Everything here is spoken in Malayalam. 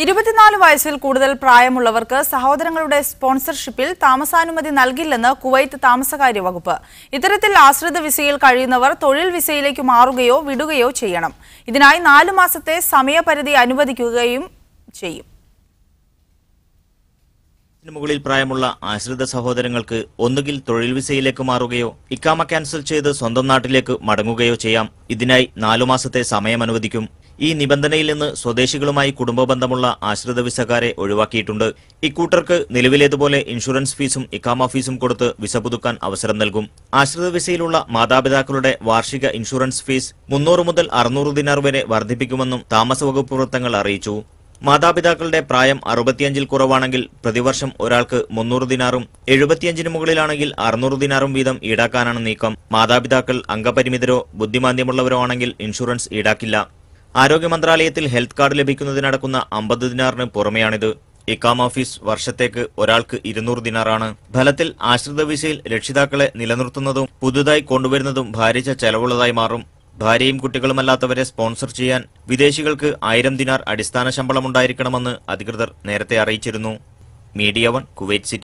24 വയസ്സിൽ കൂടുതൽ പ്രായമുള്ളവർക്ക് സഹോദരങ്ങളുടെ സ്പോൺസർഷിപ്പിൽ താമസാനുമതി നൽകില്ലെന്ന് കുവൈത്ത് താമസകാര്യ വകുപ്പ്. ഇത്തരത്തിൽ ആശ്രിത വിസയിൽ കഴിയുന്നവർ തൊഴിൽ വിസയിലേക്ക് മാറുകയോ വിടുകയോ ചെയ്യണം. ഇതിനായി 4 മാസത്തെ സമയപരിധി അനുവദിക്കുകയും ചെയ്യും. മുകളിൽ പ്രായമുള്ള ആശ്രിത സഹോദരങ്ങൾക്ക് ഒന്നുകിൽ തൊഴിൽ വിസയിലേക്ക് മാറുകയോ ഇക്കാമ ക്യാൻസൽ ചെയ്ത് സ്വന്തം നാട്ടിലേക്ക് മടങ്ങുകയോ ചെയ്യാം. ഇതിനായി 4 മാസത്തെ സമയം അനുവദിക്കും. ഈ നിബന്ധനയിൽ നിന്ന് സ്വദേശികളുമായി കുടുംബ ബന്ധമുള്ള ആശ്രിത വിസക്കാരെ ഒഴിവാക്കിയിട്ടുണ്ട്. ഇക്കൂട്ടർക്ക് നിലവിലേതുപോലെ ഇൻഷുറൻസ് ഫീസും ഇക്കാമ ഫീസും കൊടുത്ത് വിസ പുതുക്കാൻ അവസരം നൽകും. ആശ്രിത വിസയിലുള്ള മാതാപിതാക്കളുടെ വാർഷിക ഇൻഷുറൻസ് ഫീസ് 300 മുതൽ 600 ദിനാർ വരെ വർദ്ധിപ്പിക്കുമെന്നും താമസ വകുപ്പ് വൃത്തങ്ങൾ അറിയിച്ചു. മാതാപിതാക്കളുടെ പ്രായം 65-ൽ കുറവാണെങ്കിൽ പ്രതിവർഷം ഒരാൾക്ക് 300 ദിനാറും 75-ന് മുകളിലാണെങ്കിൽ 600 ദിനാറും വീതം ഈടാക്കാനാണ് നീക്കം. മാതാപിതാക്കൾ അംഗപരിമിതരോ ബുദ്ധിമാന്ദ്യമുള്ളവരോ ആണെങ്കിൽ ഇൻഷുറൻസ് ഈടാക്കില്ല. ആരോഗ്യ മന്ത്രാലയത്തിൽ ഹെൽത്ത് കാർഡ് ലഭിക്കുന്നതിനടക്കുന്ന 50 ദിനാറിന് പുറമെയാണിത്. ഇക്കാമ ഫീസ് വർഷത്തേക്ക് ഒരാൾക്ക് 200 ദിനാറാണ്. ഫലത്തിൽ ആശ്രിത വിസയിൽ രക്ഷിതാക്കളെ നിലനിർത്തുന്നതും പുതുതായി കൊണ്ടുവരുന്നതും ഭാരിച്ച ചെലവുള്ളതായി മാറും. ഭാര്യയും കുട്ടികളുമല്ലാത്തവരെ സ്പോൺസർ ചെയ്യാൻ വിദേശികൾക്ക് 1000 ദിനാർ അടിസ്ഥാന ശമ്പളം ഉണ്ടായിരിക്കണമെന്ന് അധികൃതർ നേരത്തെ അറിയിച്ചിരുന്നു. Media 1 Kuwait city.